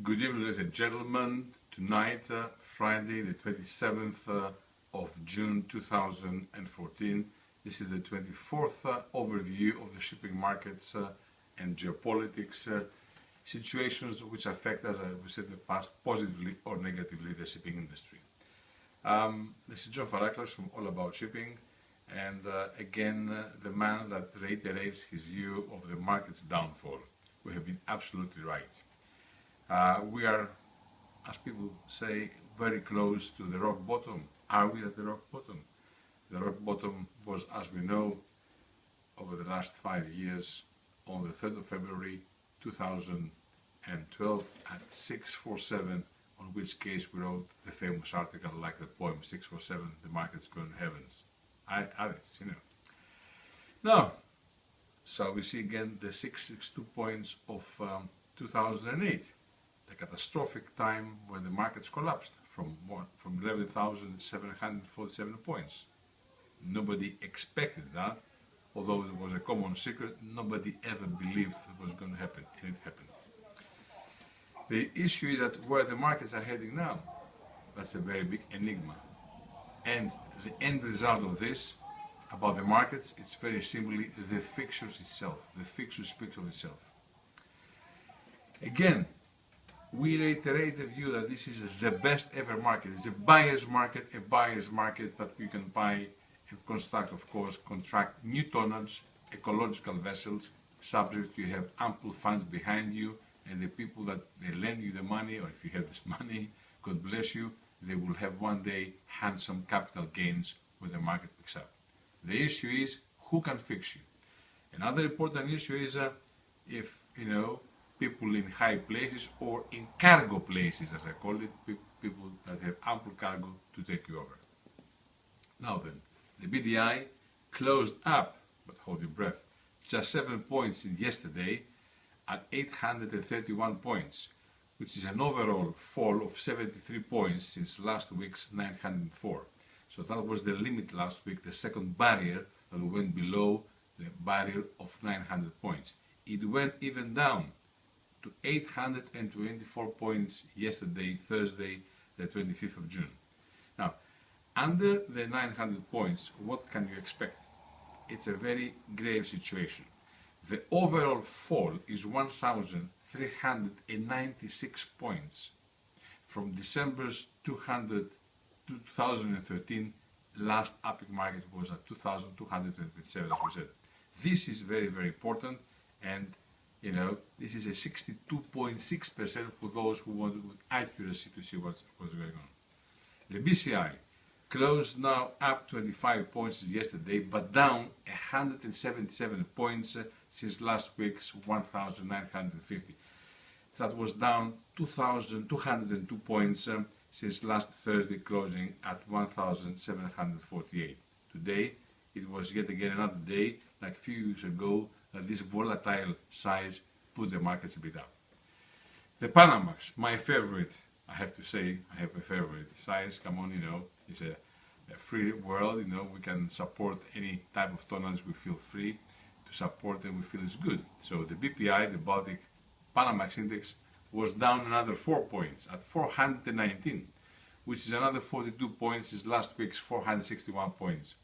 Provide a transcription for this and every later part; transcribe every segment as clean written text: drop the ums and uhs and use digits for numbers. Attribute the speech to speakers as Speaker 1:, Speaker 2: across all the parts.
Speaker 1: Good evening, ladies and gentlemen. Tonight, Friday, the 27th of June 2014. This is the 24th overview of the shipping markets and geopolitics situations which affect, as we said in the past, positively or negatively the shipping industry. This is Faraclas from All About Shipping, and again, the man that reiterates his view of the market's downfall. We have been absolutely right. We are, as people say, very close to the rock bottom. Are we at the rock bottom? The rock bottom was, as we know, over the last 5 years, on the 3rd of February 2012 at 647, on which case we wrote the famous article, like the poem 647, the market's going to heavens. Alice, you know. Now, so we see again the 662 points of 2008. The catastrophic time when the markets collapsed from 11,747 points. Nobody expected that, although it was a common secret. Nobody ever believed it was going to happen, and it happened. The issue is that where the markets are heading now, that's a very big enigma. And the end result of this, about the markets, it's very simply the fixtures itself. The fixture speaks of itself. Again, we reiterate the view that this is the best ever market. It's a buyer's market that you can buy and construct, of course, contract new tonnage, ecological vessels, subject you have ample funds behind you, and the people that they lend you the money, or if you have this money, God bless you, they will have one day handsome capital gains when the market picks up. The issue is who can fix you. Another important issue is if, you know, people in high places or in cargo places, as I call it, people that have ample cargo to take you over. Now then, the BDI closed up, but hold your breath, just 7 points since yesterday at 831 points, which is an overall fall of 73 points since last week's 904. So that was the limit last week, the second barrier that went below the barrier of 900 points. It went even down to 824 points yesterday, Thursday, the 25th of June. Now, under the 900 points, what can you expect? It's a very grave situation. The overall fall is 1,396 points from December's 2013. Last epic market was at 2,227, as we said. This is very, very important, and you know, this is a 62.6% for those who want with accuracy to see what's going on. The BCI closed now up 25 points yesterday, but down 177 points since last week's 1,950. That was down 2,202 points since last Thursday, closing at 1,748. Today, it was yet again another day, like a few weeks ago, that this volatile size put the markets a bit up. The Panamax, my favorite, I have to say, I have a favorite size. Come on, you know, it's a free world, you know, we can support any type of tonnage we feel free to support and we feel is good. So the BPI, the Baltic Panamax Index, was down another 4 points at 419, which is another 42 points since last week's 461 points.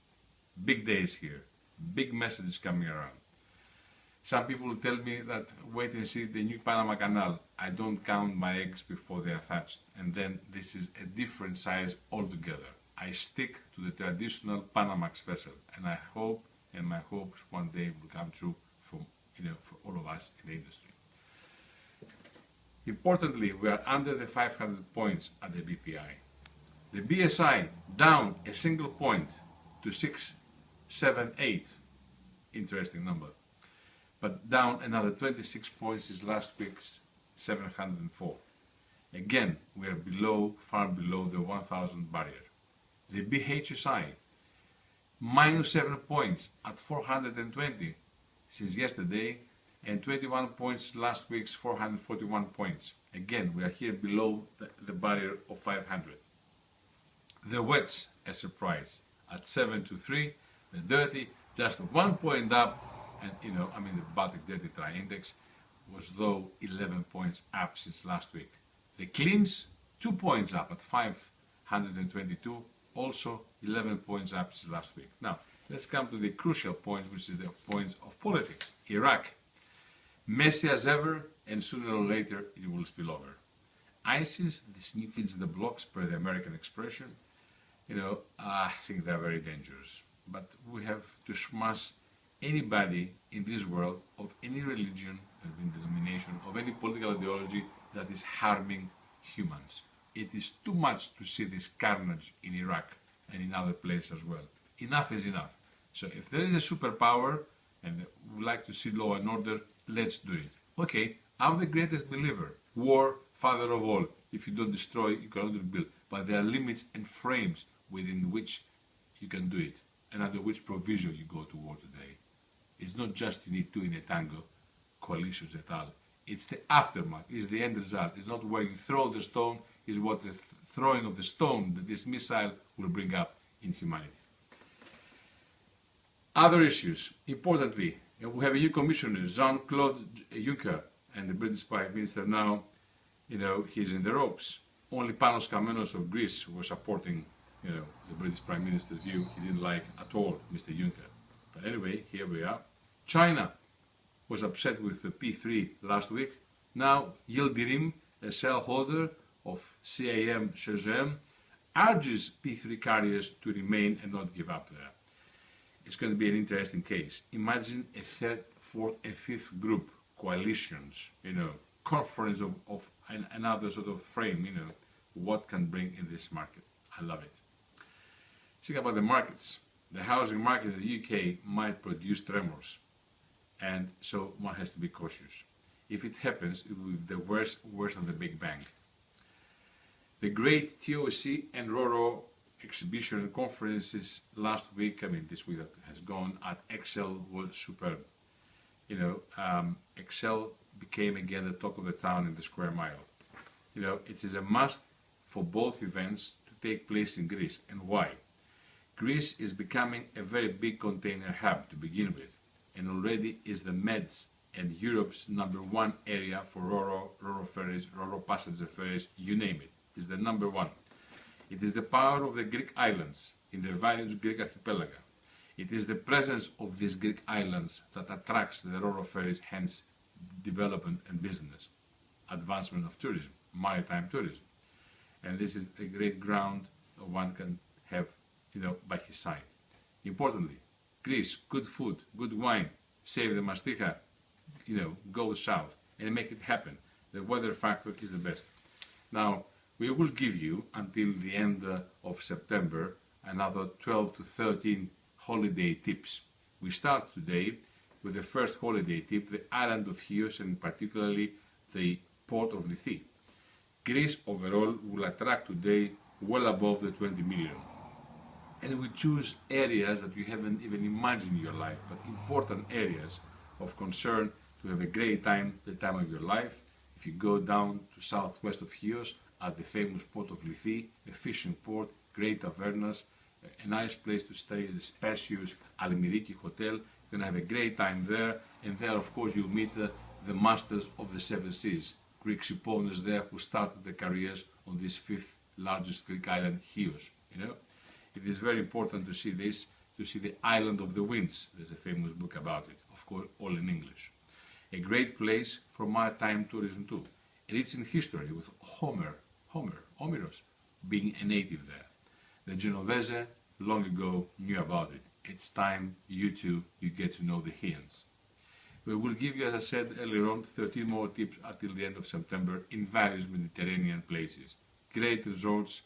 Speaker 1: Big days here, big messages coming around. Some people will tell me that wait and see the new Panama Canal. I don't count my eggs before they are hatched, and then this is a different size altogether. I stick to the traditional Panamax vessel, and I hope, and my hopes one day will come true for, you know, for all of us in the industry. Importantly, we are under the 500 points at the BPI. The BSI down a single point to 678, interesting number, but down another 26 points since last week's 704. Again, we are below, far below the 1,000 barrier. The BHSI minus 7 points at 420 since yesterday, and 21 points last week's 441 points. Again, we are here below the barrier of 500. The wets, a surprise, at 723. The dirty, just 1 point up, and you know, I mean the Baltic Dirty Dry Index was though 11 points up since last week. The cleans 2 points up at 522, also 11 points up since last week. Now, let's come to the crucial point, which is the points of politics. Iraq, messy as ever, and sooner or later it will spill over. ISIS, this new kids the blocks, per the American expression, I think they're very dangerous. But we have to smash anybody in this world of any religion, denomination, of any political ideology that is harming humans. It is too much to see this carnage in Iraq and in other places as well. Enough is enough. So if there is a superpower and we like to see law and order, let's do it. Okay, I'm the greatest believer. War, father of all. If you don't destroy, you cannot rebuild. But there are limits and frames within which you can do it, and under which provision you go to war today. It's not just you need two in a tango, coalitions et al. It's the aftermath, it's the end result. It's not where you throw the stone, it's what the throwing of the stone that this missile will bring up in humanity. Other issues, importantly, we have a new commissioner, Jean-Claude Juncker, and the British Prime Minister now, he's in the ropes. Only Panos Kamenos of Greece was supporting, the British Prime Minister's view. He didn't like at all Mr. Juncker. But anyway, here we are. China was upset with the P3 last week. Now, Yildirim, a shareholder of CAM Shenzhen, urges P3 carriers to remain and not give up there. It's going to be an interesting case. Imagine a third, fourth, and fifth group, coalitions, conference of another sort of frame, what can bring in this market. I love it. Think about the markets. The housing market in the UK might produce tremors, and so one has to be cautious. If it happens, it will be the worst than the Big Bang. The great TOC and RoRo exhibition and conferences last week, this week that has gone at Excel, was superb. Excel became again the talk of the town in the square mile. It is a must for both events to take place in Greece. And why? Greece is becoming a very big container hub to begin with, and already is the Meds and Europe's #1 area for RoRo ferries, RoRo passenger ferries, you name it. It's the #1. It is the power of the Greek islands in the various Greek archipelago. It is the presence of these Greek islands that attracts the RoRo ferries, hence development and business, advancement of tourism, maritime tourism. And this is a great ground one can have, by his side. Importantly, Greece, good food, good wine, save the masticha, go south and make it happen. The weather factor is the best. Now, we will give you until the end of September another 12 to 13 holiday tips. We start today with the first holiday tip, the island of Chios, and particularly the port of Lythi. Greece overall will attract today well above the 20 million. And we choose areas that you haven't even imagined in your life, but important areas of concern to have a great time, the time of your life. If you go down to southwest of Chios, at the famous port of Lythi, a fishing port, great tavernas, a nice place to stay is the spacious Almiriki Hotel. You're going to have a great time there, and there of course you'll meet the masters of the seven seas, Greek shipowners there who started their careers on this fifth largest Greek island, Chios. It is very important to see this, to see the island of the winds. There's a famous book about it, of course all in English. A great place for maritime tourism too, rich in history with Homeros being a native there. The Genovese long ago knew about it. It's time you get to know the Chians. We will give you, as I said earlier on, 13 more tips until the end of September in various Mediterranean places. Great resorts,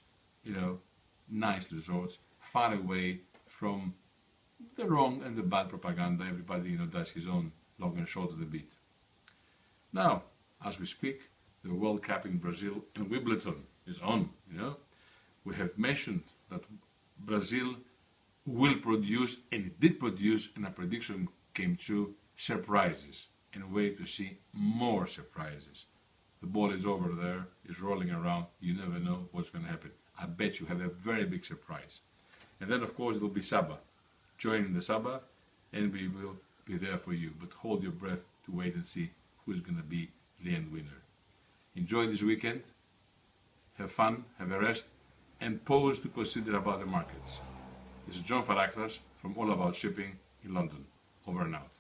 Speaker 1: nice resorts, far away from the wrong and the bad propaganda. Everybody, does his own long and short of the beat. Now, as we speak, the World Cup in Brazil and Wimbledon is on, We have mentioned that Brazil will produce, and it did produce, and our prediction came true, surprises, and wait to see more surprises. The ball is over there, it's rolling around, you never know what's going to happen. I bet you have a very big surprise. And then of course it will be Sabah. Join in the Sabah, and we will be there for you, but hold your breath to wait and see who is going to be the end winner. Enjoy this weekend, have fun, have a rest, and pause to consider about the markets. This is John Faraclas from All About Shipping in London. Over and out.